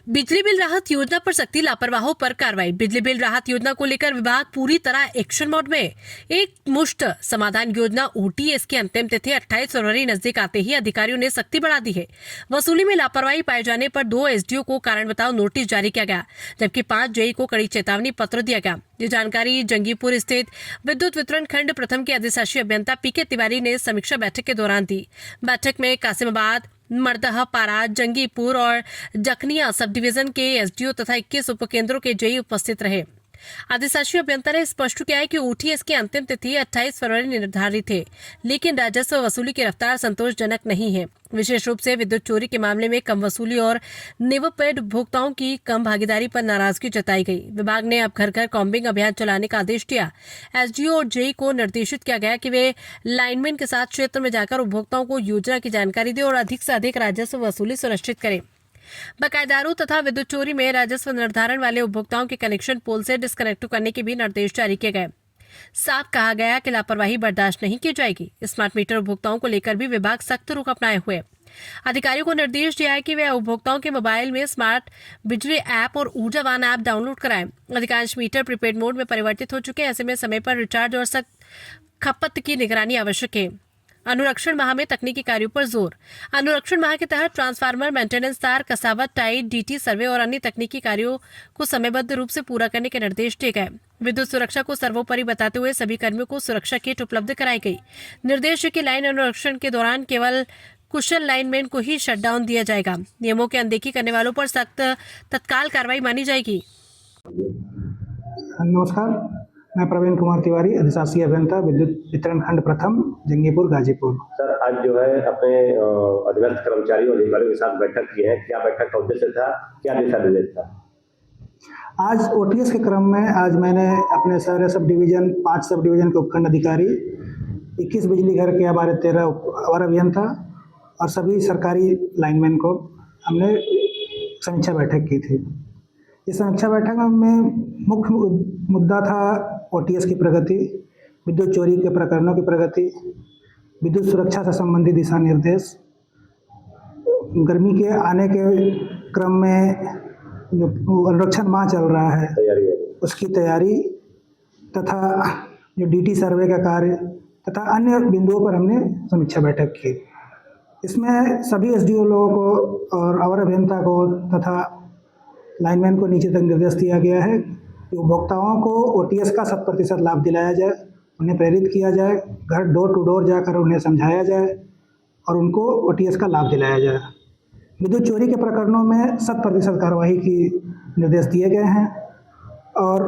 बिजली बिल राहत योजना पर सख्ती, लापरवाहों पर कार्रवाई। बिजली बिल राहत योजना को लेकर विभाग पूरी तरह एक्शन मोड में। एक मुश्त समाधान योजना ओटीएस की अंतिम तिथि 28 फरवरी नजदीक आते ही अधिकारियों ने सख्ती बढ़ा दी है। वसूली में लापरवाही पाए जाने पर 2 एसडीओ को कारण बताओ नोटिस जारी किया गया, जबकि 5 जेई को कड़ी चेतावनी पत्र दिया गया। ये जानकारी जंगीपुर स्थित विद्युत वितरण खंड प्रथम के अधिशासी अभियंता पीके तिवारी ने समीक्षा बैठक के दौरान दी। बैठक में कासिमाबाद, मर्दहा पारा, जंगीपुर और जखनिया सब डिवीजन के एसडीओ तथा 21 उपकेंद्रों के जेई उपस्थित रहे। अधिशासी अभियंता ने स्पष्ट किया है कि ओटीएस की अंतिम तिथि 28 फरवरी निर्धारित है, लेकिन राजस्व वसूली की रफ्तार संतोषजनक नहीं है। विशेष रूप से विद्युत चोरी के मामले में कम वसूली और नेवपेड उपभोक्ताओं की कम भागीदारी पर नाराजगी जताई गई। विभाग ने अब घर घर कॉम्बिंग अभियान चलाने का आदेश दिया। एसडीओ और जेई को निर्देशित किया गया कि वे लाइनमैन के साथ क्षेत्र में जाकर उपभोक्ताओं को योजना की जानकारी दें और अधिक से अधिक राजस्व वसूली सुनिश्चित करें। बकायेदारों तथा विद्युत चोरी में राजस्व निर्धारण वाले उपभोक्ताओं के कनेक्शन पोल से डिस्कनेक्ट करने के भी निर्देश जारी किए गए। साफ कहा गया कि लापरवाही बर्दाश्त नहीं की जाएगी। स्मार्ट मीटर उपभोक्ताओं को लेकर भी विभाग सख्त रुख अपनाए हुए। अधिकारियों को निर्देश दिया है कि वे उपभोक्ताओं के मोबाइल में स्मार्ट बिजली ऐप और ऊर्जावान ऐप डाउनलोड कराएं। अधिकांश मीटर प्रीपेड मोड में परिवर्तित हो चुके हैं, ऐसे में समय पर रिचार्ज और सख्त खपत की निगरानी आवश्यक है। अनुरक्षण माह में तकनीकी कार्यों पर जोर। अनुरक्षण माह के तहत ट्रांसफार्मर, मेंटेनेंस, तार, कसावट, टाई, डीटी सर्वे और अन्य तकनीकी कार्यों को समयबद्ध रूप से पूरा करने के निर्देश दिए गए। विद्युत सुरक्षा को सर्वोपरि बताते हुए सभी कर्मियों को सुरक्षा किट उपलब्ध कराई गई। निर्देश है कि लाइन अनुरक्षण के दौरान केवल कुशल लाइनमैन को ही शटडाउन दिया जाएगा। नियमों की अनदेखी करने वालों पर सख्त तत्काल कार्रवाई मानी जाएगी। नमस्कार, मैं प्रवीण कुमार तिवारी, अधिशासी अभियंता विद्युत वितरण खंड प्रथम, जंगीपुर, गाजीपुर। सर, आज जो है अपने अधिवस्थ कर्मचारियों और अधिकारियों के साथ बैठक की है। क्या बैठक का उद्देश्य था, क्या दिशा निर्देश था? आज ओटीएस के क्रम में आज मैंने अपने सारे सब डिवीजन 5 सब डिवीजन के उपखंड अधिकारी, 21 बिजली घर के हमारे 13 अवर अभियंता और सभी सरकारी लाइनमैन को हमने समीक्षा बैठक की थी। इस समीक्षा बैठक में मुख्य मुद्दा था ओटीएस की प्रगति, विद्युत चोरी के प्रकरणों की प्रगति, विद्युत सुरक्षा से संबंधित दिशा निर्देश, गर्मी के आने के क्रम में जो अनुरक्षण माह चल रहा है उसकी तैयारी तथा जो डीटी सर्वे का कार्य तथा अन्य बिंदुओं पर हमने समीक्षा बैठक की। इसमें सभी एसडीओ लोगों को और अवर अभियंता को तथा लाइनमैन को नीचे तक निर्देश दिया गया है कि उपभोक्ताओं को ओटीएस का 100% लाभ दिलाया जाए, उन्हें प्रेरित किया जाए, घर डोर टू डोर जाकर उन्हें समझाया जाए और उनको ओटीएस का लाभ दिलाया जाए। विद्युत चोरी के प्रकरणों में 100% कार्रवाई की निर्देश दिए गए हैं और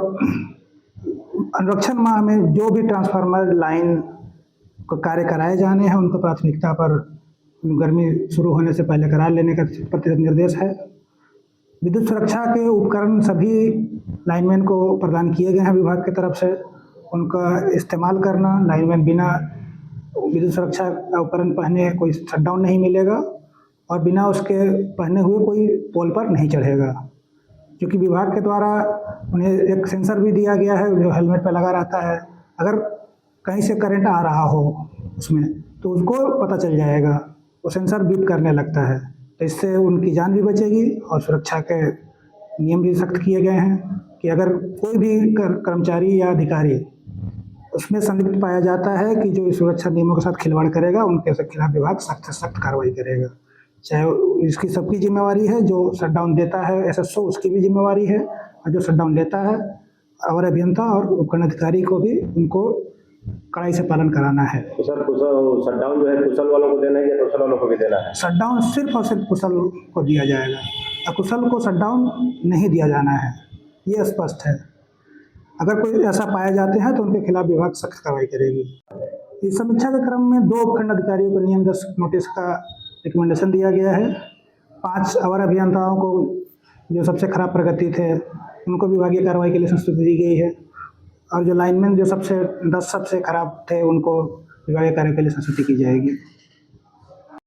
अनुरक्षण माह में जो भी ट्रांसफार्मर लाइन को कार्य कराए जाने हैं उनको प्राथमिकता पर गर्मी शुरू होने से पहले करा लेने का 100% निर्देश है। विद्युत सुरक्षा के उपकरण सभी लाइनमैन को प्रदान किए गए हैं विभाग की तरफ से। उनका इस्तेमाल करना, लाइनमैन बिना विद्युत सुरक्षा का उपकरण पहने कोई शटडाउन नहीं मिलेगा और बिना उसके पहने हुए कोई पोल पर नहीं चढ़ेगा, क्योंकि विभाग के द्वारा उन्हें एक सेंसर भी दिया गया है जो हेलमेट पर लगा रहता है। अगर कहीं से करंट आ रहा हो उसमें तो उसको पता चल जाएगा, वो सेंसर बीप करने लगता है। तो इससे उनकी जान भी बचेगी और सुरक्षा के नियम भी सख्त किए गए हैं कि अगर कोई भी कर्मचारी या अधिकारी उसमें संलिप्त पाया जाता है कि जो सुरक्षा नियमों के साथ खिलवाड़ करेगा, उनके खिलाफ विभाग सख्त से सख्त कार्रवाई करेगा। चाहे इसकी सबकी जिम्मेवारी है, जो शटडाउन देता है एसएसओ उसकी भी जिम्मेवारी है और जो शटडाउन लेता है अवर अभियंता और उपखंड अधिकारी को भी उनको कड़ाई से पालन कराना है। तो सर, शटडाउन जो है कुशल वालों को देना है या कुशल वालों को भी देना है? शटडाउन सिर्फ और सिर्फ कुशल को दिया जाएगा, अकुशल को शटडाउन नहीं दिया जाना है, ये स्पष्ट है। अगर कोई ऐसा पाए जाते हैं तो उनके खिलाफ विभाग सख्त कार्रवाई करेगी। इस समीक्षा के क्रम में 2 उपखंड अधिकारियों को नियम 10 नोटिस का रिकमेंडेशन दिया गया है। 5 अवर अभियंताओं को जो सबसे खराब प्रगति थे उनको विभागीय कार्रवाई के लिए संस्तुति दी गई है और जो लाइनमैन जो 10 सबसे खराब थे उनको विभागीय कार्य के लिए संस्तुति की जाएगी।